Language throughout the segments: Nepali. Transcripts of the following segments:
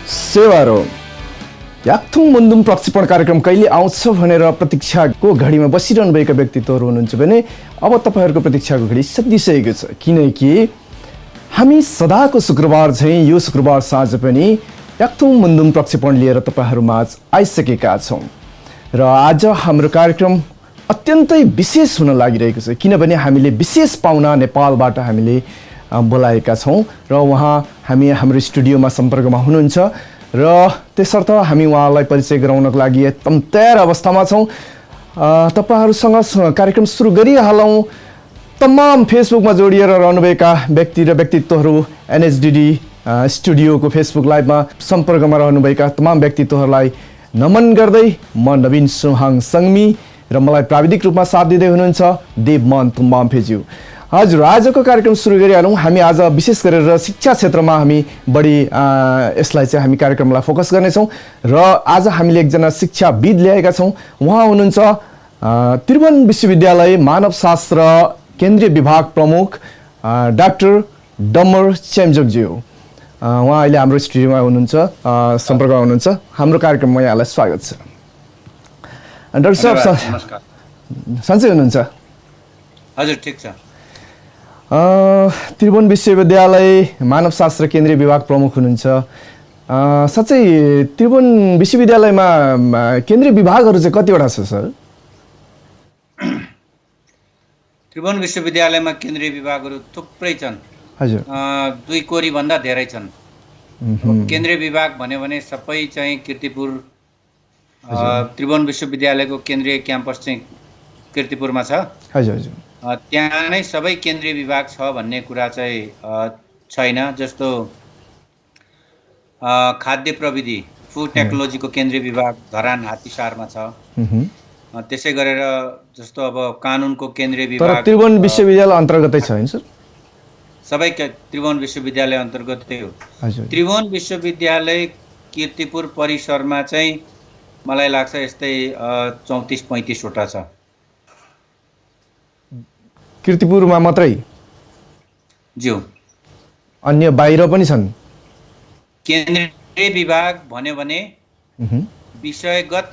सेवारो याक्थुङ मुन्दुम प्रक्षेपण कार्यक्रम कहिले आउँछ भनेर प्रतीक्षाको घडीमा बसिरहनुभएका व्यक्तित्वहरू हुनुहुन्छ भने अब तपाईँहरूको प्रतीक्षाको घडी सकिसकेको छ, किनकि हामी सदाको शुक्रबार चाहिँ यो शुक्रबार साँझ पनि याक्थुङ मुन्दुम प्रक्षेपण लिएर तपाईँहरूमाझ आइसकेका छौँ र आज हाम्रो कार्यक्रम अत्यन्तै विशेष हुन लागिरहेको छ, किनभने हामीले विशेष पाहुना नेपालबाट हामीले बोलाएका छौँ र हामी हाम्रो स्टुडियोमा सम्पर्कमा हुनुहुन्छ र त्यसर्थ हामी उहाँलाई परिचय गराउनको लागि एकदम तयार अवस्थामा छौँ। तपाईँहरूसँग कार्यक्रम सुरु गरिहालौँ। तमाम फेसबुकमा जोडिएर रहनुभएका व्यक्ति र व्यक्तित्वहरू एनएचडिडी स्टुडियोको फेसबुक लाइभमा सम्पर्कमा रहनुभएका तमाम व्यक्तित्वहरूलाई नमन गर्दै म नवीन सुहाङ सङ्मी र मलाई प्राविधिक रूपमा साथ दिँदै हुनुहुन्छ देवमान तुम्बाम फेज्यू। हजुर, आजको कार्यक्रम सुरु गरिहालौँ। हामी आज विशेष गरेर शिक्षा क्षेत्रमा हामी बढी यसलाई चाहिँ हामी कार्यक्रमलाई फोकस गर्नेछौँ र आज हामीले एकजना शिक्षाविद ल्याएका छौँ। उहाँ हुनुहुन्छ त्रिभुवन विश्वविद्यालय मानवशास्त्र केन्द्रीय विभाग प्रमुख डाक्टर डम्बर चेम्जोकज्यू। उहाँ अहिले हाम्रो स्टुडियोमा हुनुहुन्छ, सम्पर्कमा हुनुहुन्छ। हाम्रो कार्यक्रममा यहाँलाई स्वागत छ। डाक्टर साहब सन्चै हुनुहुन्छ? हजुर, ठिक छ। त्रिभुवन विश्वविद्यालय मानवशास्त्र केन्द्रीय विभाग प्रमुख हुनुहुन्छ। साँच्चै त्रिभुवन विश्वविद्यालयमा केन्द्रीय विभागहरू चाहिँ कतिवटा छ सर? त्रिभुवन विश्वविद्यालयमा केन्द्रीय विभागहरू थुप्रै छन्। हजुर, 2 कोरी भन्दा धेरै छन्। केन्द्रीय विभाग भन्यो भने सबै चाहिँ कीर्तिपुर त्रिभुवन विश्वविद्यालयको केन्द्रीय क्याम्पस चाहिँ कीर्तिपुरमा छ। हजुर हजुर, त्यहाँ नै सबै केन्द्रीय विभाग छ भन्ने कुरा चाहिँ छैन। जस्तो खाद्य प्रविधि फुड टेक्नोलोजीको केन्द्रीय विभाग धरान हात्तीसारमा छ। त्यसै गरेर जस्तो अब कानुनको केन्द्रीय विभाग त्रिभुवन विश्वविद्यालय अन्तर्गतै छ हैन सर? सबै त्रिभुवन विश्वविद्यालय अन्तर्गतै हो। त्रिभुवन विश्वविद्यालय कीर्तिपुर परिसरमा चाहिँ मलाई लाग्छ यस्तै 34-35 वटा छ। कीर्तिपुरमा मात्रै? ज्यू, अन्य बाहिर पनि छन्? केन्द्रीय विभाग भन्यो भने विषयगत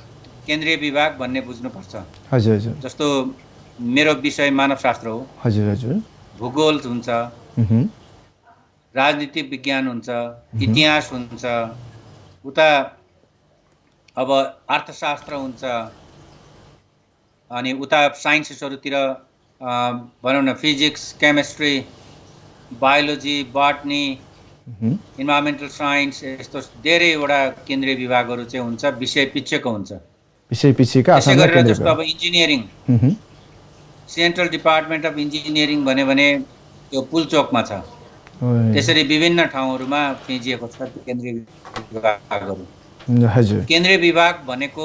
केन्द्रीय विभाग भन्ने बुझ्नुपर्छ। हजुर हजुर, जस्तो मेरो विषय मानवशास्त्र हो। हजुर हजुर, भूगोल हुन्छ, राजनीतिक विज्ञान हुन्छ, इतिहास हुन्छ, उता अब अर्थशास्त्र हुन्छ, अनि उता साइन्सेसहरूतिर भनौँ न physics, chemistry, biology, botany, environmental science, यस्तो धेरैवटा केन्द्रीय विभागहरू चाहिँ हुन्छ, विषय पिछेको हुन्छ। विषय पिछेका त्यसै गरेर जस्तो अब engineering, central department of engineering भन्यो भने त्यो पुलचोकमा छ। त्यसरी विभिन्न ठाउँहरूमा फिँजिएको छ केन्द्रीय विभागहरू। हजुर, केन्द्रीय विभाग भनेको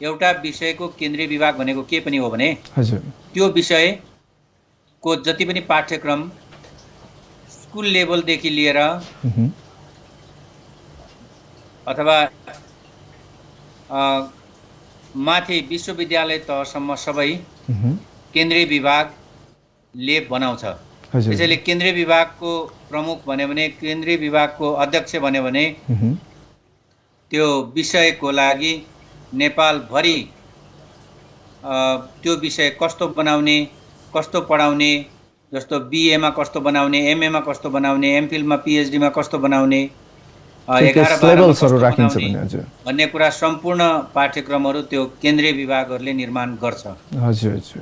एउटा विषयको केन्द्रीय विभाग भनेको के पनि हो भने हजुर त्यो विषयको जति पनि पाठ्यक्रम स्कुल लेभलदेखि लिएर अथवा माथि विश्वविद्यालय तहसम्म सबै केन्द्रीय विभागले बनाउँछ। त्यसैले केन्द्रीय विभागको प्रमुख भन्यो भने, केन्द्रीय विभागको अध्यक्ष भन्यो भने त्यो विषयको लागि नेपालभरि त्यो विषय कस्तो बनाउने, कस्तो पढाउने, जस्तो बिएमा कस्तो बनाउने, एमएमा कस्तो बनाउने, एमफिलमा पिएचडीमा कस्तो बनाउने, 11-12 भन्ने कुरा सम्पूर्ण पाठ्यक्रमहरू त्यो केन्द्रीय विभागहरूले निर्माण गर्छ।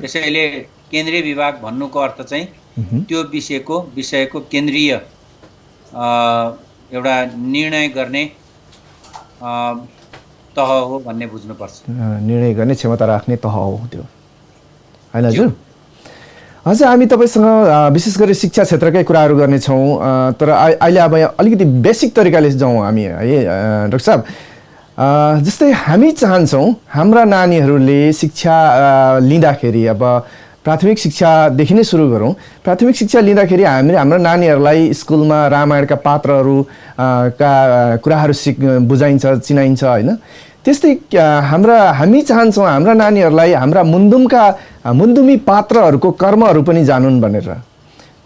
त्यसैले केन्द्रीय विभाग भन्नुको अर्थ चाहिँ त्यो विषयको केन्द्रीय एउटा निर्णय गर्ने तह हो भन्ने बुझ्नुपर्छ। निर्णय गर्ने क्षमता राख्ने तह हो त्यो, हैन हजुर? हजुर, हामी तपाईँसँग विशेष गरी शिक्षा क्षेत्रकै कुराहरू गर्नेछौँ, तर अहिले अब अलिकति बेसिक तरिकाले जाउँ हामी है डाक्टर साहब। जस्तै हामी चाहन्छौँ हाम्रा नानीहरूले शिक्षा लिँदाखेरि, अब प्राथमिक शिक्षादेखि नै सुरु गरौँ। प्राथमिक शिक्षा लिँदाखेरि हाम्रो नानीहरूलाई स्कुलमा रामायणका पात्रहरू का कुराहरू बुझाइन्छ, चिनाइन्छ, होइन? त्यस्तै हामी चाहन्छौँ हाम्रा नानीहरूलाई हाम्रा मुन्दुमी पात्रहरूको कर्महरू पनि जानुन् भनेर,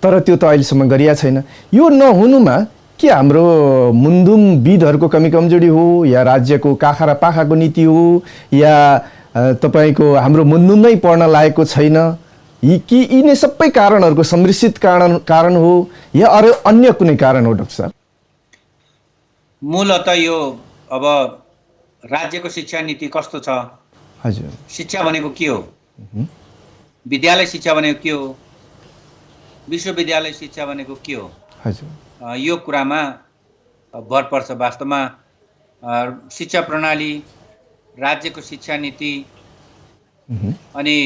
तर त्यो त अहिलेसम्म गरिया छैन। यो नहुनुमा के हाम्रो मुन्दुमविदहरूको कमी कमजोरी हो या राज्यको काखा र पाखाको नीति हो या तपाईँको हाम्रो मुन्दुम नै पढ्न लागेको छैन, यी नै सबै कारणहरूको सम्मिश्रित कारण हो या अरू अन्य कुनै कारण हो डाक्टर साहब? मूलतः यो अब राज्यको शिक्षा नीति कस्तो छ, हजुर, शिक्षा भनेको के हो, विद्यालय शिक्षा भनेको के हो, विश्वविद्यालय शिक्षा भनेको के हो, हजुर, यो कुरामा भर पर्छ। वास्तवमा शिक्षा प्रणाली, राज्यको शिक्षा नीति अनि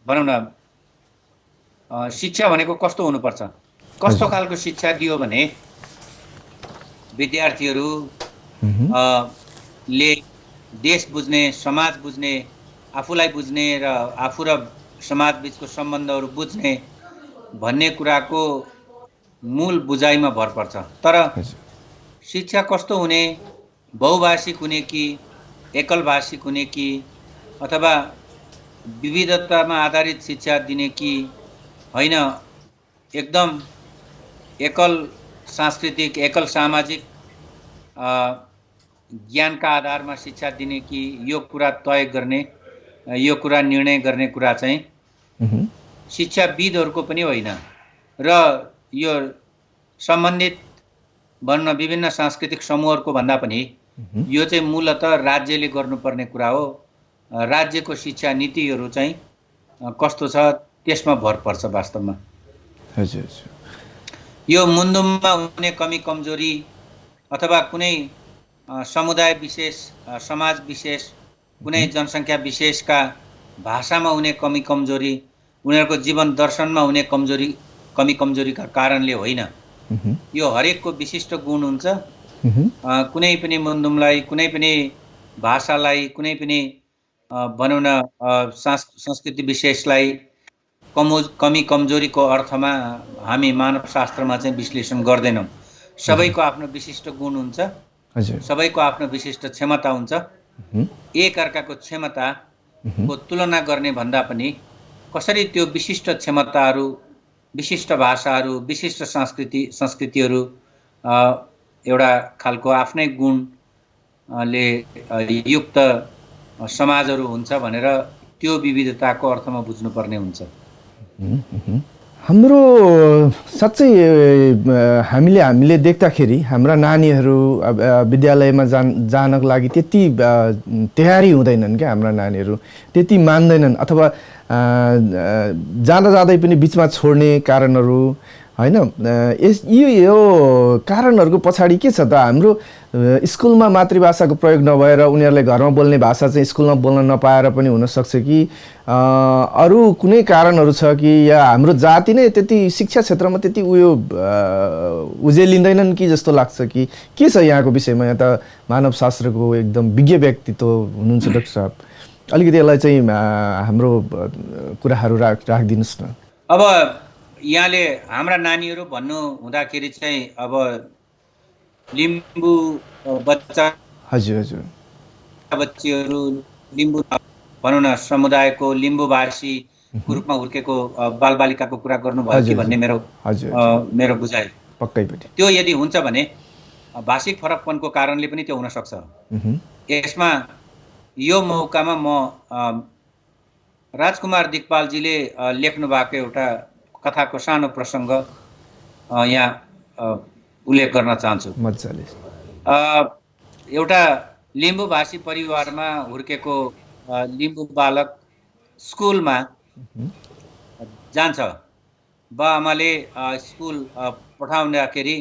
भनौँ न शिक्षा भनेको कस्तो हुनुपर्छ, कस्तो खालको शिक्षा दियो भने विद्यार्थीहरू ले देश बुझ्ने, समाज बुझ्ने, आफूलाई बुझ्ने र आफू र समाज बीचको सम्बन्धहरू बुझ्ने भन्ने कुराको मूल बुझाइमा भर पर्छ। तर शिक्षा कस्तो हुने, बहुभाषिक हुने कि एकल भाषिक हुने कि अथवा विविधतामा आधारित शिक्षा दिने कि होइन, एकदम एकल सांस्कृतिक, एकल सामाजिक ज्ञानका आधारमा शिक्षा दिने कि यो कुरा तय गर्ने, यो कुरा निर्णय गर्ने कुरा चाहिँ शिक्षाविदहरूको पनि होइन र यो सम्बन्धित भन्न विभिन्न सांस्कृतिक समूहहरूको भन्दा पनि यो चाहिँ मूलतः राज्यले गर्नुपर्ने कुरा हो। राज्यको शिक्षा नीतिहरू चाहिँ कस्तो छ त्यसमा भर पर्छ वास्तवमा। हजुर, यो मुन्दुममा हुने कमी कमजोरी अथवा कुनै समुदाय विशेष, समाज विशेष, कुनै जनसङ्ख्या विशेषका भाषामा हुने कमी कमजोरी, उनीहरूको जीवन दर्शनमा हुने कमी कमजोरीका कारणले होइन। यो हरेकको विशिष्ट गुण हुन्छ। कुनै पनि मुन्दुमलाई, कुनै पनि भाषालाई, कुनै पनि भनौँ न संस्कृति विशेषलाई कमी कमजोरीको अर्थमा हामी मानवशास्त्रमा चाहिँ विश्लेषण गर्दैनौँ। सबैको आफ्नो विशिष्ट गुण हुन्छ, सबैको आफ्नो विशिष्ट क्षमता हुन्छ। एक अर्काको क्षमताको तुलना गर्ने भन्दा पनि कसरी त्यो विशिष्ट क्षमताहरू, विशिष्ट भाषाहरू, विशिष्ट संस्कृतिहरू एउटा खालको आफ्नै गुणले युक्त समाजहरू हुन्छ भनेर त्यो विविधताको अर्थमा बुझ्नुपर्ने हुन्छ। हाम्रो साँच्चै हामीले देख्दाखेरि हाम्रा नानीहरू विद्यालयमा जानको लागि त्यति तयारी हुँदैनन् क्या। हाम्रा नानीहरू त्यति मान्दैनन् अथवा जाँदै पनि बिचमा छोड्ने कारणहरू होइन। यो कारणहरूको पछाडि के छ त? हाम्रो स्कुलमा मातृभाषाको प्रयोग नभएर उनीहरूले घरमा बोल्ने भाषा चाहिँ स्कुलमा बोल्न नपाएर पनि हुनसक्छ कि अरू कुनै कारणहरू छ कि या हाम्रो जाति नै त्यति शिक्षा क्षेत्रमा त्यति उजेलिँदैनन् कि जस्तो लाग्छ कि के छ यहाँको विषयमा? यहाँ त मानवशास्त्रको एकदम विज्ञ व्यक्तित्व हुनुहुन्छ डाक्टर साहब, अलिकति यसलाई चाहिँ हाम्रो कुराहरू राखिदिनुहोस् न। अब यहाँले हाम्रा नानीहरू भन्नु हुँदाखेरि चाहिँ अब लिम्बू बच्चा, हजुर, बच्चीहरू लिम्बू भनौँ न समुदायको लिम्बू भाषीको रूपमा हुर्केको बालबालिकाको कुरा गर्नुभयो कि भन्ने मेरो बुझाइ पक्कैपट्टि। त्यो यदि हुन्छ भने भाषिक फरकपनको कारणले पनि त्यो हुनसक्छ। यसमा यो मौकामा म राजकुमार दिक्पालजीले लेख्नु भएको एउटा कथाको सानो प्रसङ्ग यहाँ उल्लेख गर्न चाहन्छु। मजाले। एउटा लिम्बू भाषी परिवारमा हुर्केको लिम्बू बालक स्कुलमा जान्छ। बाआमाले स्कुल पठाउँदाखेरि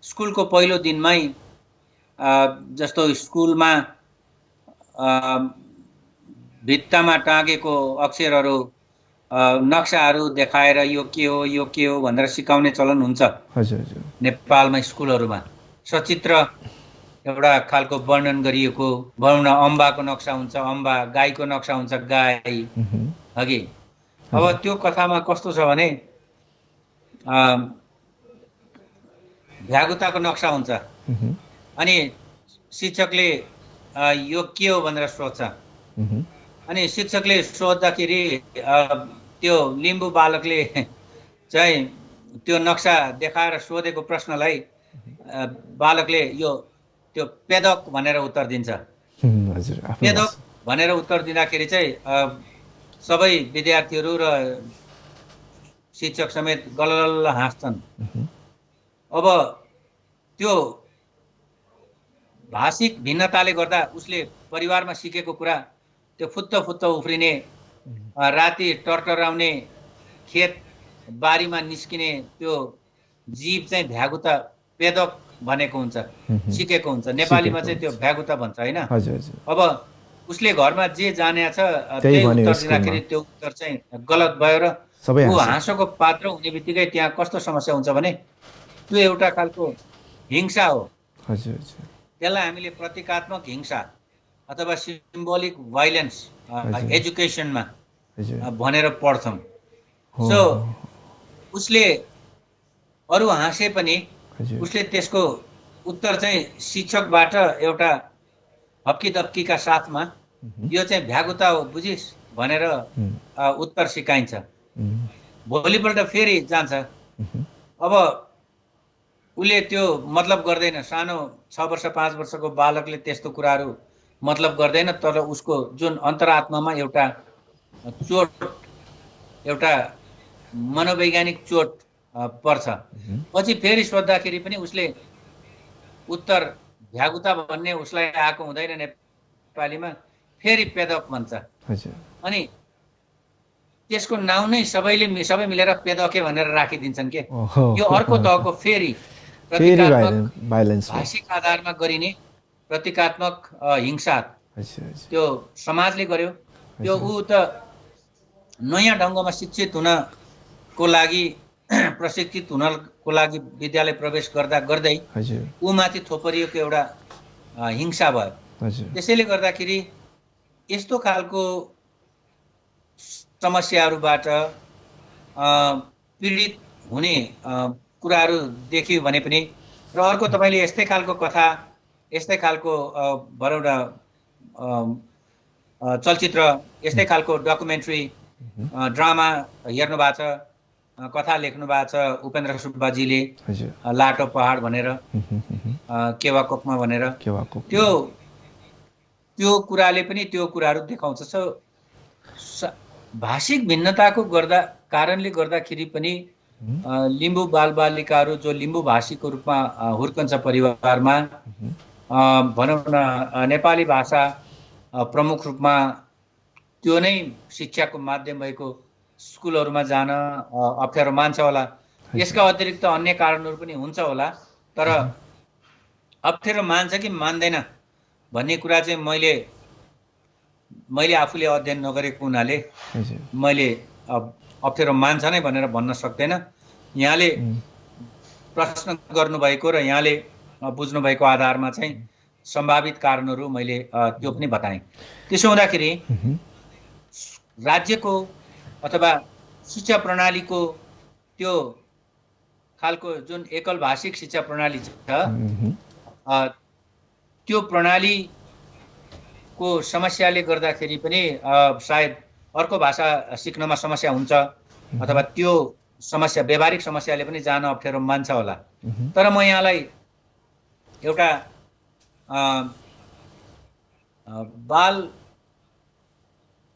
स्कुलको पहिलो दिनमै जस्तो स्कुलमा भित्तामा टाँगेको अक्षरहरू, नक्साहरू देखाएर यो के हो भनेर सिकाउने चलन हुन्छ। नेपालमा स्कुलहरूमा सचित्र एउटा खालको वर्णन गरिएको, भनौँ न अम्बाको नक्सा हुन्छ अम्बा, गाईको नक्सा हुन्छ गाई, हगि। अब त्यो कथामा कस्तो छ भने भ्यागुताको नक्सा हुन्छ अनि शिक्षकले यो के हो भनेर सोध्छ। अनि शिक्षकले सोद्धाखेरि त्यो लिम्बू बालकले चाहिँ त्यो नक्सा देखाएर सोधेको प्रश्नलाई बालकले यो त्यो पेदक भनेर उत्तर दिन्छ। हजुर आफ्नो पेदक भाषा। भनेर उत्तर दिँदाखेरि चाहिँ सबै विद्यार्थीहरू र शिक्षक समेत गलगल हाँस्छन्। अब त्यो भाषिक भिन्नताले गर्दा उसले परिवारमा सिकेको कुरा त्यो फुत्त उफ्रिने, राति टर्टराउने, खेत बारीमा निस्किने त्यो जीव चाहिँ भ्यागुता पेदक भनेको हुन्छ, सिकेको हुन्छ। नेपालीमा चाहिँ त्यो भ्यागुता भन्छ होइन। हजुर हजुर। अब उसले घरमा जे जानेको छ त्यही त्यही भन्यो उत्तर दिँदाखेरि त्यो उत्तर चाहिँ गलत भयो र सबै ऊ हाँसे। हाँसोको पात्र हुने बित्तिकै त्यहाँ कस्तो समस्या हुन्छ भने त्यो एउटा खालको हिंसा हो। हजुर हजुर। त्यसलाई हामीले प्रतीकात्मक हिंसा अथवा सिम्बोलिक भाइलेन्स एजुकेसनमा हजुर। भनेर पढ्छौँ। सो उसले अरू हाँसे पनि हजुर। उसले त्यसको उत्तर चाहिँ शिक्षकबाट एउटा हप्की दप्कीका साथमा यो चाहिँ भ्यागुता हो बुझिस् भनेर उत्तर सिकाइन्छ। भोलिपल्ट फेरि जान्छ। अब उसले त्यो मतलब गर्दैन। सानो 6 वर्ष 5 वर्षको बालकले त्यस्तो कुराहरू मतलब गर्दैन, तर उसको जुन अन्तरात्मामा एउटा चोट, एउटा मनोवैज्ञानिक चोट पर्छ। पछि फेरि सोद्धाखेरि पनि उसले उत्तर भ्यागुता भन्ने उसलाई आएको हुँदैन नेपालीमा, फेरि पेदक भन्छ। अनि त्यसको नाउँ नै सबै मिलेर पेदके भनेर राखिदिन्छन् के। यो अर्को तहको फेरि भाषिक आधारमा गरिने प्रतीकात्मक हिंसा त्यो समाजले गर्यो। त्यो ऊ त नयाँ ढङ्गमा शिक्षित हुनको लागि प्रशिक्षित हुनको लागि विद्यालय प्रवेश गर्दै ऊ माथि थोपरिएको एउटा हिंसा भयो। त्यसैले गर्दाखेरि यस्तो खालको समस्याहरूबाट पीडित हुने कुराहरू देखियो भने पनि र अर्को तपाईले यस्तै खालको कथा, यस्तै खालको भरौडा चलचित्र, यस्तै खालको डकुमेन्ट्री ड्रामा हेर्नु भएको छ, कथा लेख्नु भएको छ उपेन्द्र सुब्बाजीले लाटो पहाड भनेर, केवाकोकमा भनेर। त्यो कुराले पनि त्यो कुराहरू देखाउँछ। भाषिक भिन्नताको कारणले गर्दाखेरि पनि लिम्बू बालबालिकाहरू जो लिम्बू भाषीको रूपमा हुर्कन्छ परिवारमा, भनौँ न नेपाली भाषा प्रमुख रूपमा त्यो नै शिक्षाको माध्यम भएको स्कुलहरूमा जान अप्ठ्यारो मान्छ होला। यसका अतिरिक्त अन्य कारणहरू पनि हुन्छ होला, तर अप्ठ्यारो मान्छ कि मान्दैन भन्ने कुरा चाहिँ मैले आफूले अध्ययन नगरेको हुनाले मैले अप्ठ्यारो मान्छ नै भनेर भन्न सक्दैन। यहाँले प्रश्न गर्नुभएको र यहाँले बुझ्नुभएको आधारमा चाहिँ सम्भावित कारणहरू मैले त्यो पनि बताएँ। त्यसो हुँदाखेरि राज्यको अथवा शिक्षा प्रणालीको त्यो खालको जुन एकल भाषिक शिक्षा प्रणाली छ त्यो प्रणालीको समस्याले गर्दाखेरि पनि सायद अर्को भाषा सिक्नमा समस्या हुन्छ अथवा त्यो समस्या व्यावहारिक समस्याले पनि जान अप्ठ्यारो मान्छ होला। तर म यहाँलाई एउटा बाल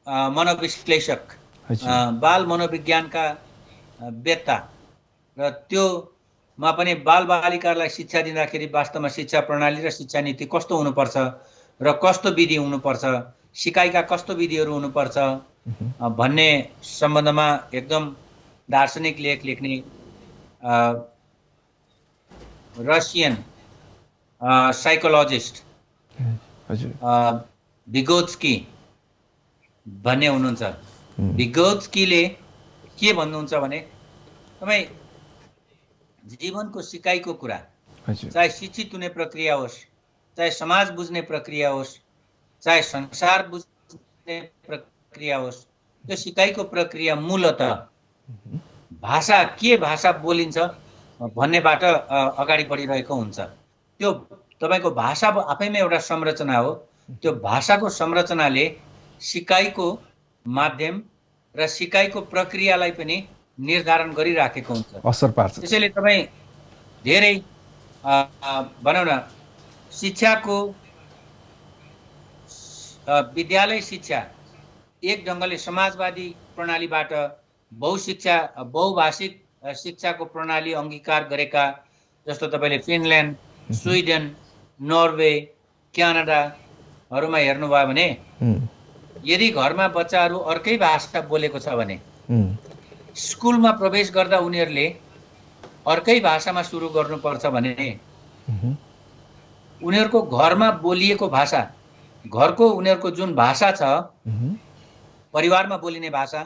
मनोविश्लेषक, बाल मनोविज्ञानका वेत्ता र त्योमा पनि बालबालिकालाई शिक्षा दिँदाखेरि वास्तवमा शिक्षा प्रणाली र शिक्षा नीति कस्तो हुनुपर्छ र कस्तो विधि हुनुपर्छ, सिकाइका कस्तो विधिहरू हुनुपर्छ भन्ने सम्बन्धमा एकदम दार्शनिक लेख लेख्ने रसियन साइकोलोजिस्ट भिगोत्स्की भन्ने हुनुहुन्छ। भिगोत्स्कीले के भन्नुहुन्छ भने तपाईँ जीवनको सिकाइको कुरा, चाहे शिक्षित हुने प्रक्रिया होस्, चाहे समाज बुझ्ने प्रक्रिया होस्, चाहे संसार बुझ्ने प्रक्रिया होस्, त्यो सिकाइको प्रक्रिया मूलतः भाषा के भाषा बोलिन्छ भन्नेबाट अगाडि बढिरहेको हुन्छ। त्यो तपाईको भाषा आफैमा एउटा संरचना हो। त्यो भाषाको संरचनाले सिकाइको माध्यम र सिकाइको प्रक्रियालाई पनि निर्धारण गरिराखेको हुन्छ, असर पार्छ। त्यसैले तपाईँ धेरै भनौँ न शिक्षाको विद्यालय शिक्षा एक ढङ्गले समाजवादी प्रणालीबाट बहुभाषिक शिक्षाको प्रणाली अङ्गीकार गरेका जस्तो तपाईँले फिनल्यान्ड, स्विडेन, नर्वे, क्यानाडाहरूमा हेर्नुभयो भने यदि घरमा बच्चाहरू अर्कै भाषा बोलेको छ भने स्कुलमा प्रवेश गर्दा उनीहरूले अर्कै भाषामा सुरु गर्नुपर्छ भने उनीहरूको घरमा बोलिएको भाषा, घरको उनीहरूको जुन भाषा छ परिवारमा बोलिने भाषा,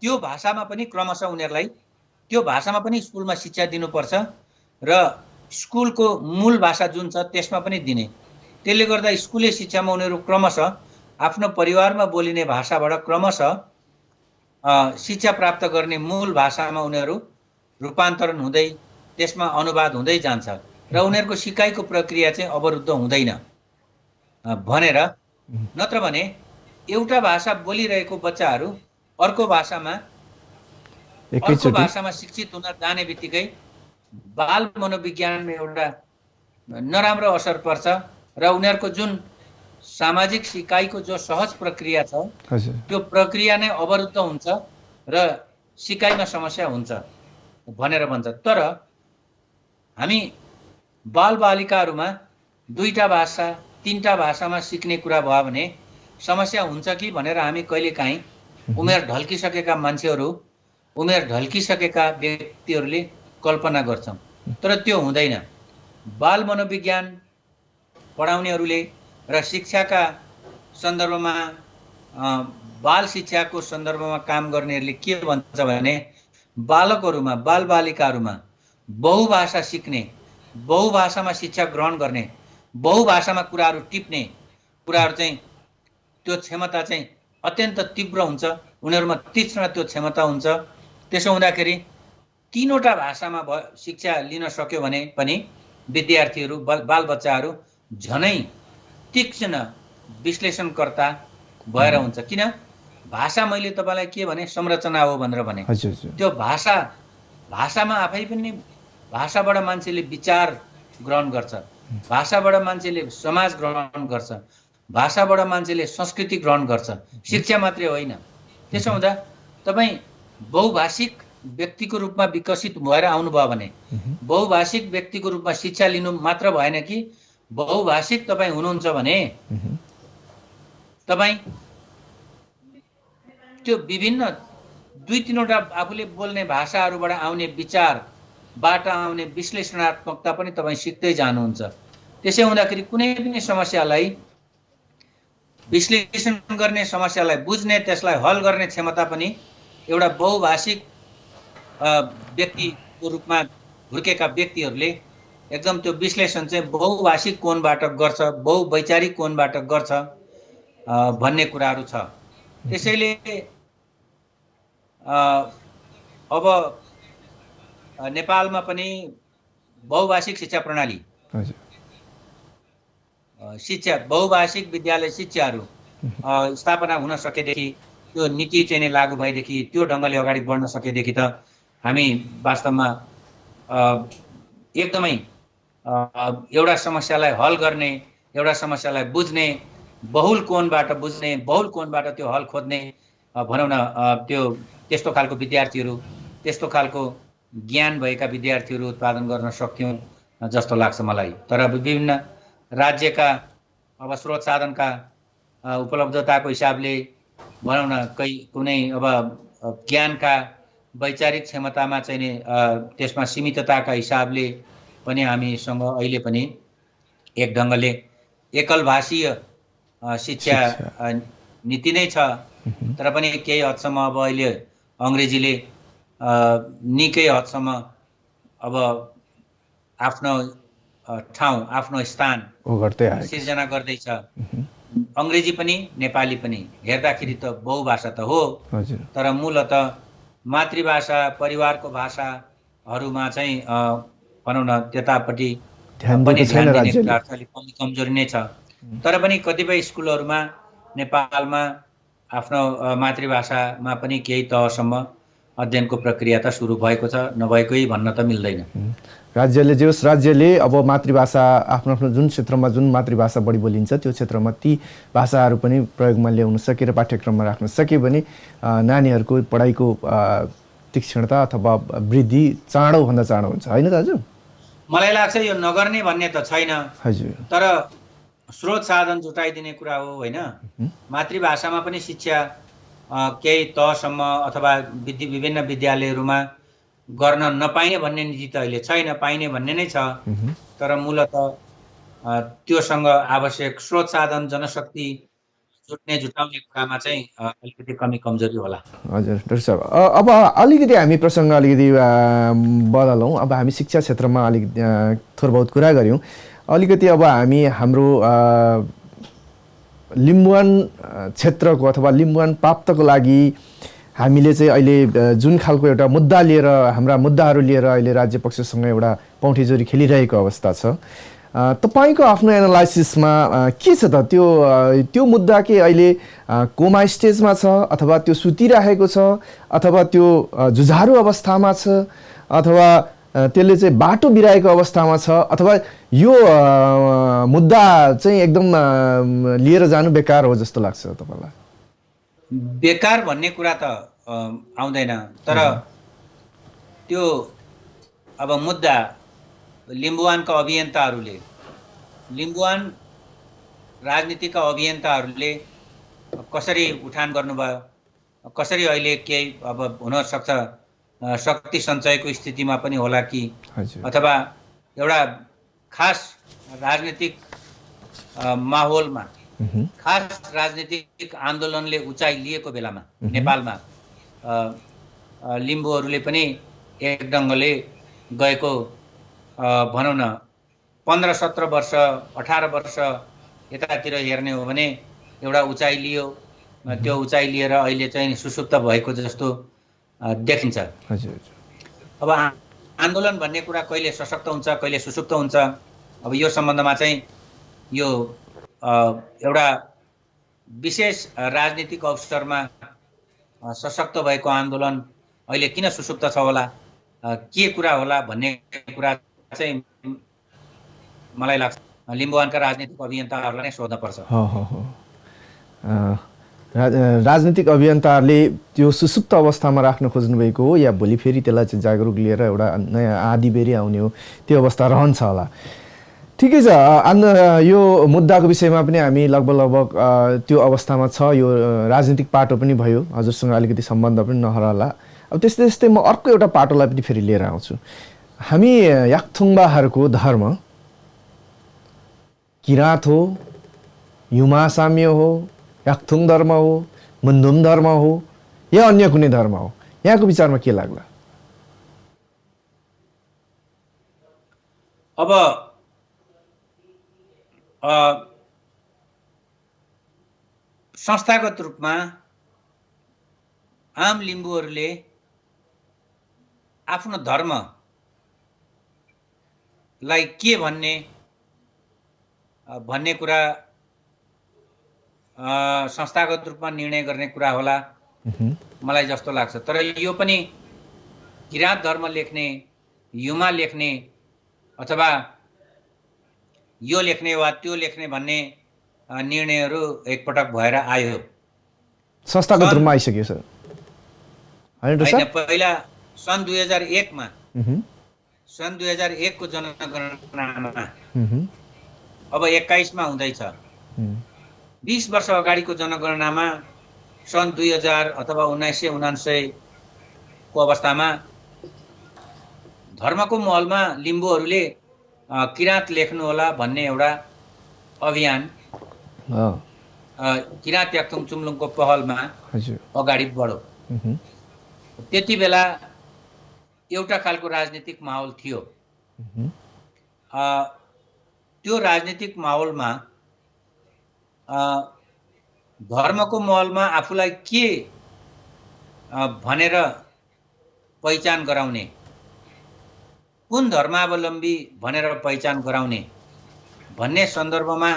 त्यो भाषामा पनि क्रमशः उनीहरूलाई त्यो भाषामा पनि स्कुलमा शिक्षा दिनुपर्छ र स्कुलको मूल भाषा जुन छ त्यसमा पनि दिने। त्यसले गर्दा स्कुले शिक्षामा उनीहरू क्रमशः आफ्नो परिवारमा बोलिने भाषाबाट क्रमशः शिक्षा प्राप्त गर्ने मूल भाषामा उनीहरू रूपान्तरण हुँदै त्यसमा अनुवाद हुँदै जान्छ र उनीहरूको सिकाइको प्रक्रिया चाहिँ अवरुद्ध हुँदैन भनेर। नत्र भने एउटा भाषा बोलिरहेको बच्चाहरू अर्को भाषामा शिक्षित हुन जाने बित्तिकै बाल मनोविज्ञानमा एउटा नराम्रो असर पर्छ र उनीहरूको जुन सामाजिक सिकाइको जो सहज प्रक्रिया छ त्यो प्रक्रिया नै अवरुद्ध हुन्छ र सिकाइमा समस्या हुन्छ भनेर भन्छ। तर हामी बालबालिकाहरूमा दुईटा भाषा तीनटा भाषामा सिक्ने कुरा भयो भने समस्या हुन्छ कि भनेर हामी कहिलेकाहीँ उमेर ढल्किसकेका मान्छेहरू, उमेर ढल्किसकेका व्यक्तिहरूले कल्पना गर्छौँ, तर त्यो हुँदैन। बाल मनोविज्ञान पढाउनेहरूले र शिक्षाका सन्दर्भमा बाल शिक्षाको सन्दर्भमा काम गर्नेहरूले के भन्छ भने बालकहरूमा, बालबालिकाहरूमा बहुभाषा सिक्ने, बहुभाषामा शिक्षा ग्रहण गर्ने, बहुभाषामा कुराहरू टिप्ने कुराहरू चाहिँ त्यो क्षमता चाहिँ अत्यन्त तीव्र हुन्छ, उनीहरूमा तीक्ष्ण त्यो क्षमता हुन्छ। त्यसो हुँदाखेरि तीनवटा भाषामा शिक्षा लिन सक्यो भने पनि विद्यार्थीहरू, बालबच्चाहरू झनै तीक्ष्ण विश्लेषणकर्ता भएर हुन्छ। किन भाषा मैले तपाईँलाई के भने संरचना हो भनेर भने त्यो भाषामा आफै पनि भाषाबाट मान्छेले विचार ग्रहण गर्छ, भाषाबाट मान्छेले समाज ग्रहण गर्छ, भाषाबाट मान्छेले संस्कृति ग्रहण गर्छ, शिक्षा मात्रै होइन। त्यसो हुँदा तपाईँ बहुभाषिक व्यक्तिको रूपमा विकसित भएर आउनुभयो भने, बहुभाषिक व्यक्तिको रूपमा शिक्षा लिनु मात्र भएन कि बहुभाषिक तपाईँ हुनुहुन्छ भने तपाईँ त्यो विभिन्न दुई तीनवटा आफूले बोल्ने भाषाहरूबाट आउने विचारबाट आउने विश्लेषणात्मकता पनि तपाईँ सिक्दै जानुहुन्छ। त्यसै हुँदाखेरि कुनै पनि समस्यालाई विश्लेषण गर्ने, समस्यालाई बुझ्ने, त्यसलाई हल गर्ने क्षमता पनि एउटा बहुभाषिक व्यक्तिको रूपमा हुर्केका व्यक्तिहरूले एकदम त्यो विश्लेषण चाहिँ बहुभाषिक कोणबाट गर्छ, बहुवैचारिक कोणबाट गर्छ भन्ने कुराहरू छ। त्यसैले अब नेपालमा पनि बहुभाषिक शिक्षा प्रणाली, शिक्षा बहुभाषिक विद्यालय शिक्षाहरू स्थापना हुन सकेदेखि, त्यो नीति चाहिँ लागू भएदेखि, त्यो ढङ्गले अगाडि बढ्न सकेदेखि त हामी वास्तवमा एकदमै एउटा समस्यालाई हल गर्ने, एउटा समस्यालाई बुझ्ने, बहुल कोणबाट बुझ्ने, बहुल कोणबाट त्यो हल खोज्ने भनौँ न त्यस्तो खालको विद्यार्थीहरू, त्यस्तो खालको ज्ञान भएका विद्यार्थीहरू उत्पादन गर्न सक्थ्यौँ जस्तो लाग्छ मलाई। तर विभिन्न राज्यका अब स्रोत साधनका उपलब्धताको हिसाबले भनौँ न कुनै अब ज्ञानका वैचारिक क्षमतामा चाहिँ नि त्यसमा सीमितताका हिसाबले पनि हामीसँग अहिले पनि एक ढङ्गले एकल भाषीय शिक्षा नीति नै छ। तर पनि केही हदसम्म अब अहिले अङ्ग्रेजीले निकै हदसम्म अब आफ्नो ठाउँ, आफ्नो स्थान सिर्जना गर्दैछ। अङ्ग्रेजी पनि नेपाली पनि हेर्दाखेरि त बहुभाषा त हो, तर मूलत मातृभाषा, परिवारको भाषाहरूमा चाहिँ भनौँ न त्यतापट्टि पनि ध्यान दिने कुराहरू अलिक कमजोरी नै छ। तर पनि कतिपय स्कुलहरूमा नेपालमा आफ्नो मातृभाषामा पनि केही तहसम्म अध्ययनको प्रक्रिया त सुरु भएको छ, नभएकै भन्न त मिल्दैन। राज्यले जे होस्, राज्यले अब मातृभाषा आफ्नो आफ्नो जुन क्षेत्रमा जुन मातृभाषा बढी बोलिन्छ त्यो क्षेत्रमा ती भाषाहरू पनि प्रयोगमा ल्याउन सके र पाठ्यक्रममा राख्न सके भने नानीहरूको पढाइको तीक्ष्णता अथवा वृद्धि चाँडोभन्दा चाँडो हुन्छ, होइन दाजु? मलाई लाग्छ यो नगर्ने भन्ने त छैन, हजुर, तर स्रोत साधन जुटाइदिने कुरा हो, होइन? मातृभाषामा पनि शिक्षा केही तहसम्म अथवा विभिन्न विद्यालयहरूमा गर्न नपाइने भन्ने नीति त अहिले छैन, पाइने भन्ने नै छ। तर मूलत त्योसँग आवश्यक स्रोत साधन जनशक्ति जुटाउने कुरामा चाहिँ अलिकति कमी कमजोरी होला। हजुर डाक्टर साहब, अब अलिकति हामी प्रसङ्ग अलिकति बदलौँ। अब हामी शिक्षा क्षेत्रमा अलिक थोर बहुत कुरा गऱ्यौँ। अलिकति अब हामी हाम्रो लिम्बुवान क्षेत्रको अथवा लिम्बुवान प्राप्तको लागि हामीले चाहिँ अहिले जुन खालको एउटा मुद्दा लिएर, हाम्रा मुद्दाहरू लिएर अहिले राज्य पक्षसँग एउटा पौँठेजोरी खेलिरहेको अवस्था छ, तपाईँको आफ्नो एनालाइसिसमा के छ त? त्यो मुद्दा के अहिले कोमा स्टेजमा छ, अथवा त्यो सुतिरहेको छ, अथवा त्यो जुझारु अवस्थामा छ, अथवा त्यसले चाहिँ बाटो बिराएको अवस्थामा छ, अथवा यो मुद्दा चाहिँ एकदम लिएर जानु बेकार हो जस्तो लाग्छ तपाईँलाई? बेकार भन्ने कुरा त आउँदैन, तर त्यो अब मुद्दा लिम्बुवानका अभियन्ताहरूले, लिम्बुवान राजनीतिका अभियन्ताहरूले कसरी उठान गर्नुभयो, कसरी अहिले केही अब हुनसक्छ शक्ति सञ्चयको स्थितिमा पनि होला कि, अथवा एउटा खास राजनीतिक माहौलमा, खास राजनीतिक आन्दोलनले उचाइ लिएको बेलामा नेपालमा लिम्बूहरूले पनि एक ढङ्गले गएको भनौँ न 15-17 वर्ष 18 वर्ष यतातिर हेर्ने हो भने एउटा उचाइ लियो। त्यो उचाइ लिएर अहिले चाहिँ सुसुप्त भएको जस्तो देखिन्छ। अब आन्दोलन भन्ने कुरा कहिले सशक्त हुन्छ, कहिले सुसुप्त हुन्छ। अब यो सम्बन्धमा चाहिँ यो एउटा विशेष राजनीतिक अवसरमा सशक्त भएको आन्दोलन अहिले किन सुसुप्त छ होला, के कुरा होला भन्ने कुरा चाहिँ मलाई लाग्छ लिम्बुवानका राजनीतिक अभियन्ताहरूलाई नै सोध्न पर्छ। राजनीतिक अभियन्ताहरूले त्यो सुसुप्त अवस्थामा राख्न खोज्नुभएको हो, या भोलि फेरि त्यसलाई चाहिँ जागरुक लिएर एउटा नयाँ आँधीबेरी आउने हो, त्यो अवस्था रहन्छ होला? ठिकै छ, यो मुद्दाको विषयमा पनि हामी लगभग त्यो अवस्थामा छ। यो राजनीतिक पाटो पनि भयो, हजुरसँग अलिकति सम्बन्ध पनि नहरला। अब त्यस्तै त्यस्तै म अर्को एउटा पाटोलाई पनि फेरि लिएर आउँछु। हामी याक्थुङबाहरूको धर्म किराँत हो, युमा साम्य हो, याक्थुङ धर्म हो, मुन्धुम धर्म हो, या अन्य कुनै धर्म हो? यहाँको विचारमा के लाग्ला? अब संस्थागत रूपमा आम लिम्बूहरूले आफ्नो धर्मलाई के भन्ने कुरा संस्थागत रूपमा निर्णय गर्ने कुरा होला मलाई जस्तो लाग्छ। तर यो पनि किराँत धर्म लेख्ने, युमा लेख्ने अथवा यो लेख्ने वा त्यो लेख्ने भन्ने निर्णयहरू एकपटक भएर आयो, संस्थागत रूपमा आइसक्यो सर। पहिला सन् 2001 मा, सन् 2001 को जनगणनामा, अब 21 मा हुँदैछ। 20 वर्ष अगाडिको जनगणनामा सन् 2000 अथवा 1999 को अवस्थामा धर्मको महलमा लिम्बूहरूले किराँत लेख्नु होला भन्ने एउटा अभियान किराँत याक्थुङ चुम्लुङको पहलमा अगाडि बढ्यो। त्यति बेला एउटा खालको राजनीतिक माहौल थियो। त्यो राजनीतिक माहौलमा धर्मको महलमा आफूलाई के भनेर पहिचान गराउने, कुन धर्मावलम्बी भनेर पहिचान गराउने भन्ने सन्दर्भमा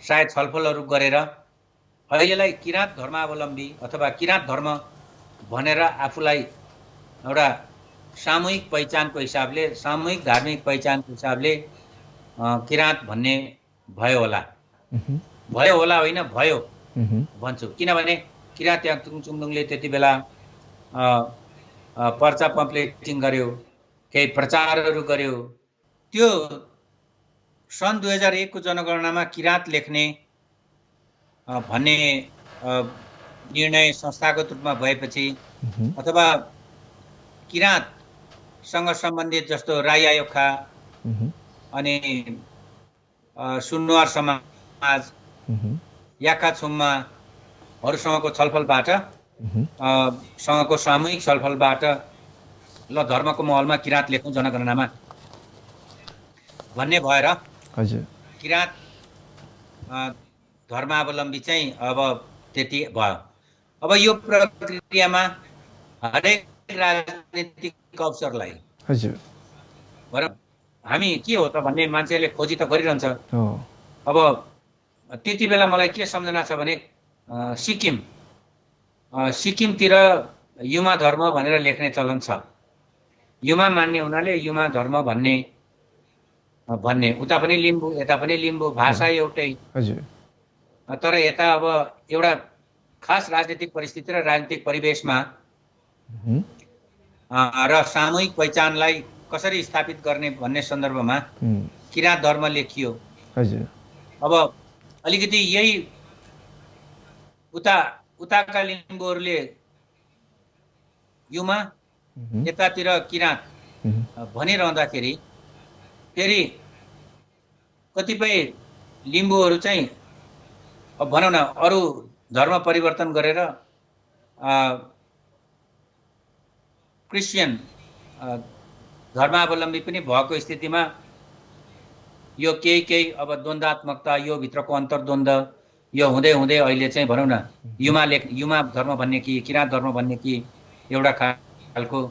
सायद छलफलहरू गरेर अहिलेलाई किराँत धर्मावलम्बी अथवा किराँत धर्म भनेर आफूलाई एउटा सामूहिक पहिचानको हिसाबले, सामूहिक धार्मिक पहिचानको हिसाबले किराँत भन्ने भयो होला। भयो होला होइन, भयो भन्छु। किनभने किराँत याङथुङ चुम्दुङले त्यति बेला पर्चा पम्पलेटिङ गर्यो, केही प्रचारहरू गर्यो। त्यो सन् 2001 को जनगणनामा किराँत लेख्ने भन्ने निर्णय संस्थागत रूपमा भएपछि, अथवा किराँतसँग सम्बन्धित जस्तो राई आयोखा अनि सुनवार समाज, याका छुम्माहरूसँगको छलफलबाट, सँगको सामूहिक छलफलबाट ल धर्मको महलमा किराँत लेख्नु जनगणनामा भन्ने भएर किराँत धर्मावलम्बी चाहिँ अब त्यति भयो। अब यो प्रक्रियामा हरेक राजनीतिक अवसरलाई हामी के हो त भन्ने मान्छेले खोजी त गरिरहन्छ। अब त्यति बेला मलाई के सम्झना छ भने सिक्किमतिर युमा धर्म भनेर लेख्ने चलन छ। युमा मान्ने हुनाले युमा धर्म भन्ने, उता पनि लिम्बू यता पनि लिम्बू, भाषा एउटै। तर यता अब एउटा खास राजनीतिक परिस्थिति र राजनीतिक परिवेशमा र सामूहिक पहिचानलाई कसरी स्थापित गर्ने भन्ने सन्दर्भमा किराँत धर्म लेखियो। अब अलिकति यही उताका लिम्बूहरूले युमा, यतातिर किराँत भनिरहँदाखेरि फेरि कतिपय लिम्बूहरू चाहिँ अब भनौँ न अरू धर्म परिवर्तन गरेर क्रिस्चियन धर्मावलम्बी पनि भएको स्थितिमा यो केही अब द्वन्द्वात्मकता, यो भित्रको अन्तर्द्वन्द्व यो हुँदै हुँदै अहिले चाहिँ भनौँ न युमा धर्म भन्ने कि किराँत धर्म भन्ने कि एउटा खालको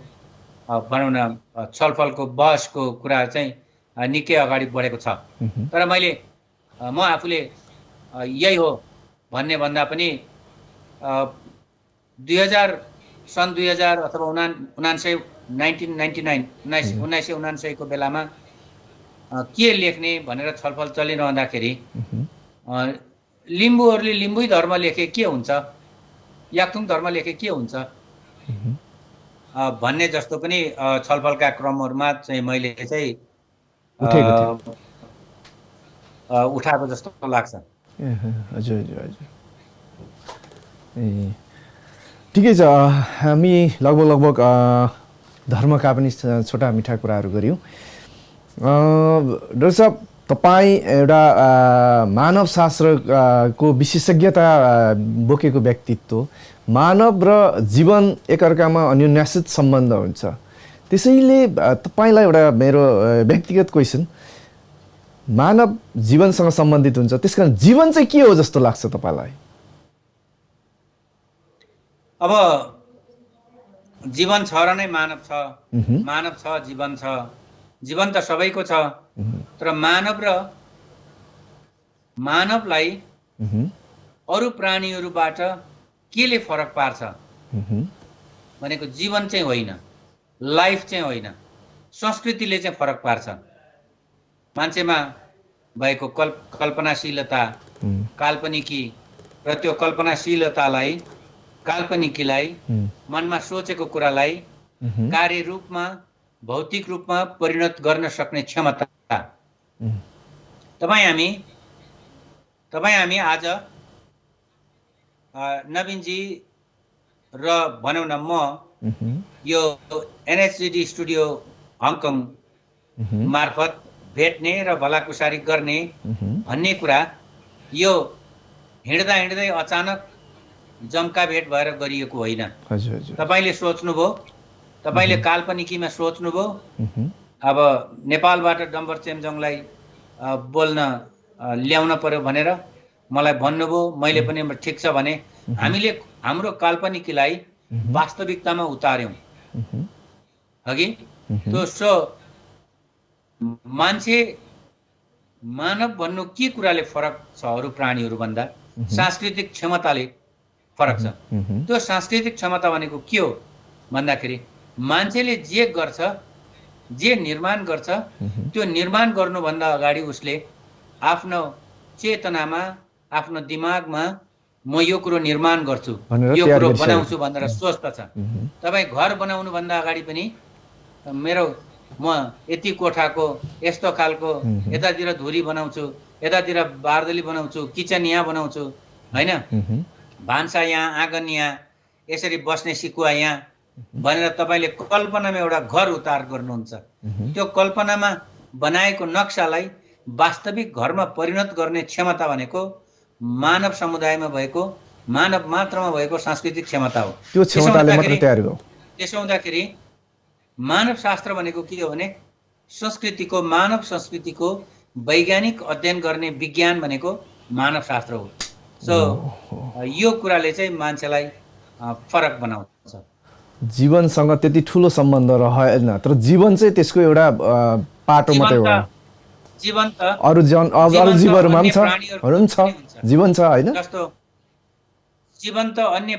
भनौँ न छलफलको बहसको कुरा चाहिँ निकै अगाडि बढेको छ। तर म आफूले यही हो भन्ने भन्दा पनि 2000 अथवा 1999 को बेलामा के लेख्ने भनेर छलफल चलिरहँदाखेरि लिम्बूहरूले लिम्बू धर्म लेखे के हुन्छ, याक्थुङ धर्म लेखे के हुन्छ भन्ने जस्तो पनि छलफलका क्रमहरूमा चाहिँ मैले चाहिँ उठाएको जस्तो लाग्छ। हजुर ठिकै छ। हामी लगभग धर्मका पनि छोटा मिठा कुराहरू गऱ्यौँ। डाक्टर साहब, तपाईँ एउटा मानवशास्त्रको विशेषज्ञता बोकेको व्यक्तित्व, मानव र जीवन एकअर्कामा अन्योन्याश्रित सम्बन्ध हुन्छ। त्यसैले तपाईँलाई एउटा मेरो व्यक्तिगत क्वेसन, मानव जीवनसँग सम्बन्धित हुन्छ, त्यस कारण जीवन चाहिँ के हो जस्तो लाग्छ तपाईँलाई? अब जीवन छ र नै मानव छ, मानव छ जीवन छ, जीवन त सबैको छ। तर मानवलाई अरू प्राणीहरूबाट केले फरक पार्छ भनेको जीवन चाहिँ होइन, लाइफ चाहिँ होइन, संस्कृतिले चाहिँ फरक पार्छ। मान्छेमा भएको कल्पनाशीलता, काल्पनिकी र त्यो कल्पनाशीलतालाई, काल्पनिकीलाई, मनमा सोचेको कुरालाई कार्य रूपमा, भौतिक रूपमा परिणत गर्न सक्ने क्षमता। तपाईँ हामी आज नवीनजी र भनौँ न म यो एनएचडी स्टुडियो हङकङ मार्फत भेट्ने र भलाकुसारी गर्ने भन्ने कुरा यो हिँड्दै अचानक जम्का भेट भएर गरिएको होइन। तपाईँले सोच्नुभयो, तपाईँले काल्पनिकीमा सोच्नुभयो। अब नेपालबाट डम्बर चेम्जोङलाई बोल्न ल्याउन पर्यो भनेर मलाई भन्नुभयो, मैले पनि ठिक छ भने हामीले हाम्रो काल्पनिकीलाई वास्तविकतामा उतार्यौँ हगि। सो मानव भन्नु के कुराले फरक छ अरू प्राणीहरू भन्दा? सांस्कृतिक क्षमताले फरक छ। त्यो सांस्कृतिक क्षमता भनेको के हो भन्दाखेरि मान्छेले जे गर्छ, जे निर्माण गर्छ, त्यो निर्माण गर्नुभन्दा अगाडि उसले आफ्नो चेतनामा, आफ्नो दिमागमा म यो कुरो निर्माण गर्छु, भनेर यो तयार कुरो गरिसकेको। बनाउँछु भनेर सोच्दछ। तपाईँ घर बनाउनुभन्दा अगाडि पनि मेरो म यति कोठाको यस्तो खालको यतातिर धुरी बनाउँछु, यतातिर बारदली बनाउँछु, किचन यहाँ बनाउँछु, होइन, भान्सा यहाँ, आँगन यहाँ, यसरी बस्ने सिकुवा यहाँ भनेर तपाईँले कल्पनामा एउटा घर उतार गर्नुहुन्छ। त्यो कल्पनामा बनाएको नक्सालाई वास्तविक घरमा परिणत गर्ने क्षमता भनेको मानव समुदायमा भएको, मानव मात्रमा भएको सांस्कृतिक क्षमता हो। त्यो क्षमताले मात्र तयार हो। त्यसो हुँदाखेरि मानव शास्त्र भनेको के हो भने संस्कृतिको, मानव संस्कृतिको वैज्ञानिक अध्ययन गर्ने विज्ञान भनेको मानव शास्त्र हो। सो यो कुराले चाहिँ मान्छेलाई फरक बनाउँछ। जीवनसँग त्यति ठुलो सम्बन्ध रहेन, तर जीवन चाहिँ त्यसको एउटा पाटो मात्रै हो। जीवन त अरू जीवहरूमा पनि छ, जीवन छ होइन। जस्तो जीवन त अन्य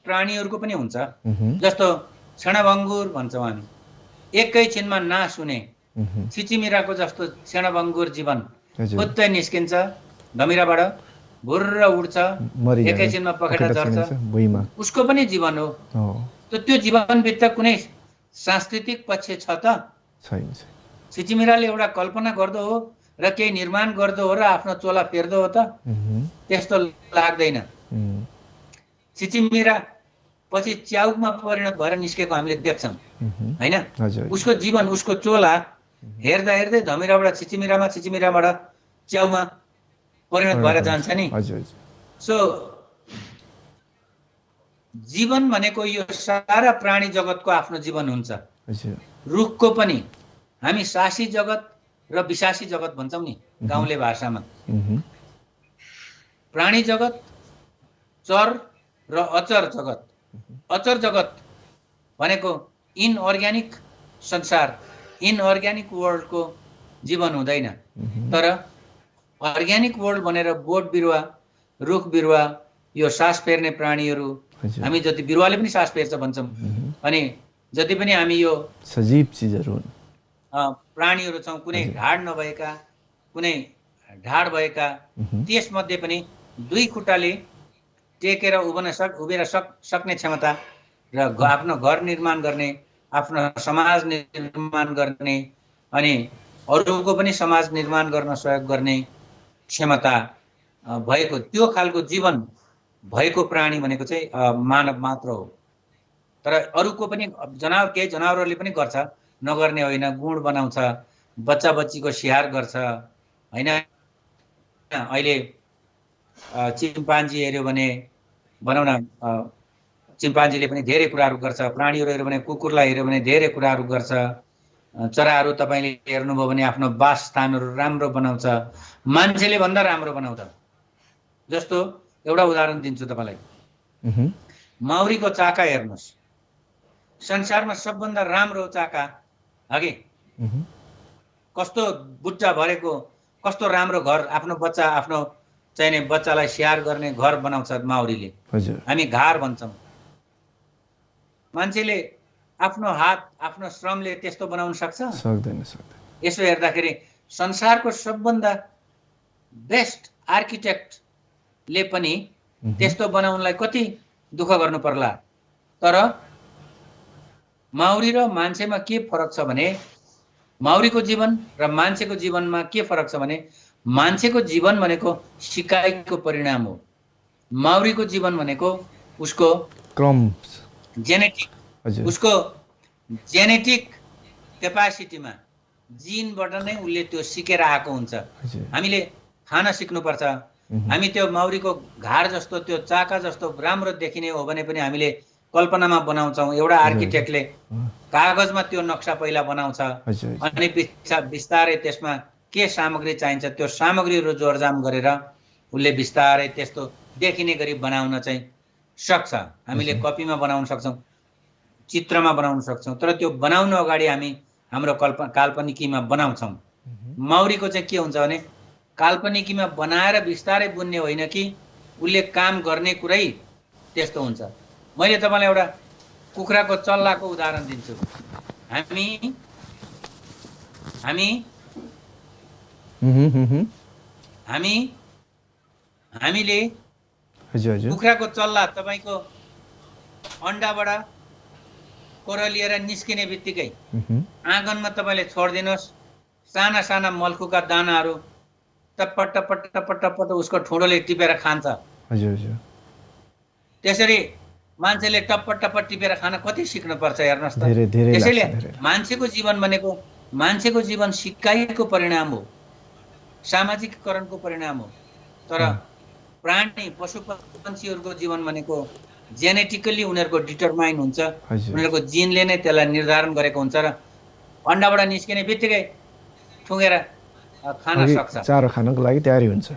प्राणीहरूको पनि हुन्छ। जस्तो क्षणभङ्गुर भन्छौँ हामी, एकैछिनमा नाश हुने छिचिमिराको जस्तो क्षणभङ्गुर जीवन फुत्तै निस्किन्छ धमिराबाट, भुर्र उड्छ, एकैछिनमा पखेटा झर्छ, उसको पनि जीवन हो। त्यो जीवनभित्र कुनै सांस्कृतिक पक्ष छ त छैन। छिचिमिराले एउटा कल्पना गर्दो हो र केही निर्माण गर्दो हो र आफ्नो चोला फेर्दो हो त? त्यस्तो लाग्दैन। छिचिमिरा पछि च्याउमा परिणत भएर निस्केको हामीले देख्छौँ, होइन? उसको जीवन, उसको चोला हेर्दा हेर्दै धमिराबाट छिचिमिरामा, छिचिमिराबाट च्याउमा परिणत भएर जान्छ नि। सो जीवन भनेको यो सारा प्राणी जगतको आफ्नो जीवन हुन्छ। रुखको पनि हामी सासी जगत र विशासी जगत भन्छौँ नि गाउँले भाषामा। प्राणी जगत, चर र अचर जगत। अचर जगत भनेको इनअर्ग्यानिक संसार, इनअर्ग्यानिक वर्ल्डको जीवन हुँदैन। तर अर्ग्यानिक वर्ल्ड भनेर बोट बिरुवा, रुख बिरुवा, यो सास फेर्ने प्राणीहरू, हामी जति बिरुवाले पनि सास फेर्छ भन्छौँ, अनि जति पनि हामी यो सजीव चिजहरू प्राणीहरू छौँ, कुनै ढाड नभएका, कुनै ढाड भएका, त्यसमध्ये पनि दुई खुट्टाले टेकेर उभिन सक्ने क्षमता र आफ्नो घर निर्माण गर्ने, आफ्नो समाज निर्माण गर्ने, अनि अरूको पनि समाज निर्माण गर्न सहयोग गर्ने क्षमता भएको त्यो खालको जीवन भएको प्राणी भनेको चाहिँ मानव मात्र हो। तर अरूको पनि केही जनावरहरूले पनि गर्छ, नगर्ने होइन। गुण बनाउँछ, बच्चा बच्चीको स्याहार गर्छ, होइन? अहिले चिम्पान्जी हेऱ्यो भने भनौँ न, चिम्पान्जीले पनि धेरै कुराहरू गर्छ। प्राणीहरू हेऱ्यो भने, कुकुरलाई हेऱ्यो भने धेरै कुराहरू गर्छ। चराहरू तपाईँले हेर्नुभयो भने आफ्नो वासस्थानहरू राम्रो बनाउँछ, मान्छेले भन्दा राम्रो बनाउँछ। जस्तो एउटा उदाहरण दिन्छु तपाईँलाई, माउरीको चाका हेर्नुहोस्, संसारमा सबभन्दा राम्रो चाका अघि कस्तो बुट्टा भरेको, कस्तो राम्रो घर, आफ्नो बच्चा, आफ्नो चाहिने बच्चालाई स्याहार गर्ने घर बनाउँछ माउरीले। हामी घार भन्छौँ। मान्छेले आफ्नो हात, आफ्नो श्रमले त्यस्तो बनाउन सक्छ? सक्दैन। यसो हेर्दाखेरि संसारको सबभन्दा बेस्ट आर्किटेक्टले पनि त्यस्तो बनाउनलाई कति दुःख गर्नु पर्ला। तर माउरी र मान्छेमा के फरक छ भने, माउरीको जीवन र मान्छेको जीवनमा के फरक छ भने, मान्छेको जीवन भनेको सिकाइको परिणाम हो। माउरीको जीवन भनेको उसको क्रम, जेनेटिक, उसको जेनेटिक क्यापासिटीमा, जिनबाट नै उसले त्यो सिकेर आएको हुन्छ। हामीले खान सिक्नुपर्छ। हामी त्यो माउरीको घार जस्तो, त्यो चाका जस्तो राम्रो देखिने हो भने पनि हामीले कल्पनामा बनाउँछौँ। एउटा आर्किटेक्टले कागजमा त्यो नक्सा पहिला बनाउँछ, अनि बिस्तारै त्यसमा के सामग्री चाहिन्छ त्यो सामग्रीहरू जोडजाम गरेर उसले बिस्तारै त्यस्तो देखिने गरी बनाउन चाहिँ सक्छ। हामीले कपीमा बनाउन सक्छौँ, चित्रमा बनाउन सक्छौँ, तर त्यो बनाउनु अगाडि हामी हाम्रो काल्पनिकीमा बनाउँछौँ। माउरीको चाहिँ के हुन्छ भने, काल्पनिकीमा बनाएर बिस्तारै बुन्ने होइन कि उसले काम गर्ने कुरै त्यस्तो हुन्छ। मैले तपाईँलाई एउटा कुखुराको चल्लाको उदाहरण दिन्छु। हामी हामी हामी हामीले हजुर कुखुराको चल्ला तपाईँको अन्डाबाट कोरलिएर निस्किने बित्तिकै आँगनमा तपाईँले छोडिदिनुहोस्, साना साना मल्खुका दानाहरू टप्पट टप्पट टप्पट टप्पट उसको ठुँडोले टिपेर खान्छ। हजुर त्यसरी मान्छेले टप्पट टप्पट टिपेर खान कति सिक्नुपर्छ हेर्नुहोस् त। धेरै त्यसैले लाग्छ। मान्छेको जीवन भनेको मान्छेको जीवन सिकाइको परिणाम हो, सामाजिककरणको परिणाम हो। तर प्राणी पशु पक्षीहरूको जीवन भनेको जेनेटिकली उनीहरूको डिटरमाइन हुन्छ, उनीहरूको जिनले नै त्यसलाई निर्धारण गरेको हुन्छ र अन्डाबाट निस्किने बित्तिकै ठुँगेर खान सक्छ, चारो खानको लागि तयारी हुन्छ,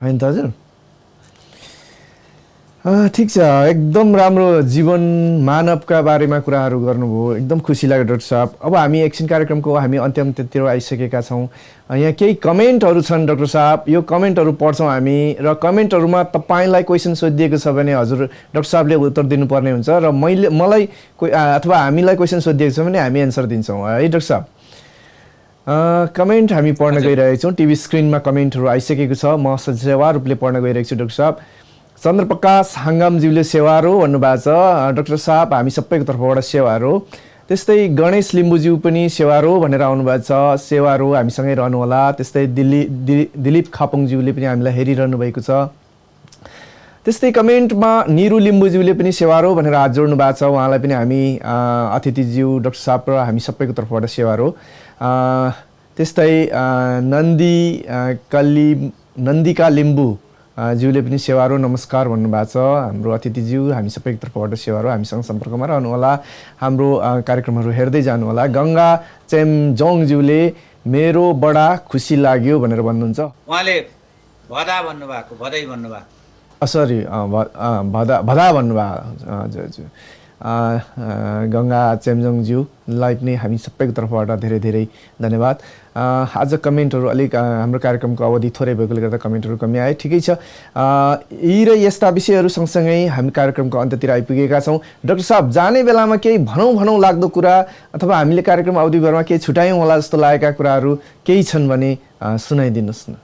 होइन त हजुर? ठिक छ, एकदम राम्रो जीवन मानवका बारेमा कुराहरू गर्नुभयो, एकदम खुसी लाग्यो डाक्टर साहब। अब हामी एकछिन कार्यक्रमको हामी अन्त्यतिर आइसकेका छौँ। यहाँ केही कमेन्टहरू छन् डाक्टर साहब, यो कमेन्टहरू पढ्छौँ हामी र कमेन्टहरूमा तपाईँलाई क्वेसन सोधिएको छ भने हजुर डाक्टर साहबले उत्तर दिनुपर्ने हुन्छ र मलाई अथवा हामीलाई क्वेसन सोधिएको छ भने हामी एन्सर दिन्छौँ है डाक्टर साहब। कमेन्ट हामी पढ्न गइरहेको छौँ, टिभी स्क्रिनमा कमेन्टहरू आइसकेको छ, म सेवा रूपले पढ्न गइरहेको छु डाक्टर साहब। चन्द्रप्रकाश हाङ्गामज्यूले सेवारो भन्नुभएको छ, डाक्टर साहब हामी सबैको तर्फबाट सेवारो। त्यस्तै गणेश लिम्बुज्यू पनि सेवारो भनेर आउनुभएको छ, सेवारो हामीसँगै रहनुहोला। त्यस्तै दिलीप खापुङज्यूले पनि हामीलाई हेरिरहनु भएको छ। त्यस्तै कमेन्टमा निरु लिम्बुज्यूले पनि सेवारो भनेर हात जोड्नु भएको छ, उहाँलाई पनि हामी अतिथिज्यू डाक्टर साहब र हामी सबैको तर्फबाट सेवारो। त्यस्तै नन्दिका लिम्बू ज्यूले पनि सेवारो नमस्कार भन्नुभएको छ, हाम्रो अतिथिज्यू हामी सबैको तर्फबाट सेवारो, हामीसँग सम्पर्कमा रहनुहोला, हाम्रो कार्यक्रमहरू हेर्दै जानुहोला। गङ्गा चेमजोङज्यूले मेरो बडा खुसी लाग्यो भनेर भन्नुहुन्छ, उहाँले भदा भन्नुभएको, भदै भन्नुभएको, सरी भदा भन्नुभयो। हजुर हजुर, गङ्गा चेमजोङज्यूलाई पनि हामी सबैको तर्फबाट धेरै धेरै धन्यवाद। आज कमेन्टहरू अलिक हाम्रो कार्यक्रमको अवधि थोरै भएकोले गर्दा कमेन्टहरू कमी आए, ठिकै छ। यी र यस्ता विषयहरू सँगसँगै हामी कार्यक्रमको अन्त्यतिर आइपुगेका छौँ। डाक्टर साहब जाने बेलामा केही भनौँ लाग्दो कुरा अथवा हामीले कार्यक्रम अवधिभरमा केही छुट्यायौँ होला जस्तो लागेका कुराहरू केही छन् भने सुनाइदिनुहोस् न।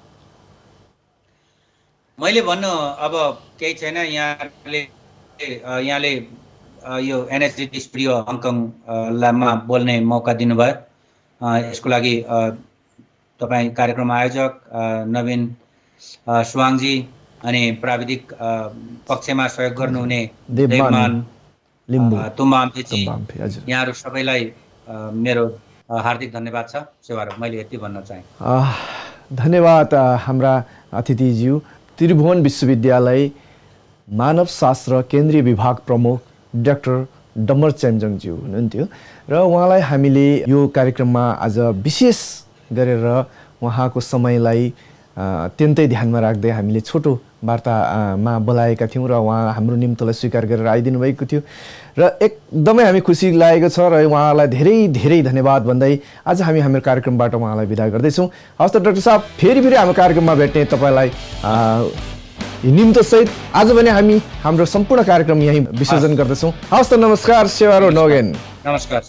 मैले भन्नु अब केही छैन। यहाँले यो एनएसडी स्टुडियो हङकङमा बोल्ने मौका दिनुभयो, यसको लागि तपाईँ कार्यक्रम आयोजक नवीन सुवाङजी अनि प्राविधिक पक्षमा सहयोग गर्नुहुने देवमान तुम्बाम्फेजी, यहाँहरू सबैलाई मेरो हार्दिक धन्यवाद छ। सेवारो मैले यति भन्न चाहेँ। धन्यवाद हाम्रा अतिथिज्यू, त्रिभुवन विश्वविद्यालय मानवशास्त्र केन्द्रीय विभाग प्रमुख डाक्टर डम्बर चेमजोङज्यू हुनुहुन्थ्यो र उहाँलाई हामीले यो कार्यक्रममा आज विशेष गरेर उहाँको समयलाई अत्यन्तै ध्यानमा राख्दै हामीले छोटो वार्तामा बोलाएका थियौँ र उहाँ हाम्रो निम्तोलाई स्वीकार गरेर आइदिनु भएको थियो र एकदमै हामी खुसी लागेको छ र उहाँलाई धेरै धेरै धन्यवाद भन्दै आज हामी हाम्रो कार्यक्रमबाट उहाँलाई बिदा गर्दैछौँ। हवस् त डाक्टर साहब, फेरि हाम्रो कार्यक्रममा भेट्ने तपाईँलाई निम्तोसहित आज भने हामी हाम्रो सम्पूर्ण कार्यक्रम यहीँ विसर्जन गर्दछौँ। हवस् त, नमस्कार, सेवारो नोगेन। नमस्कार।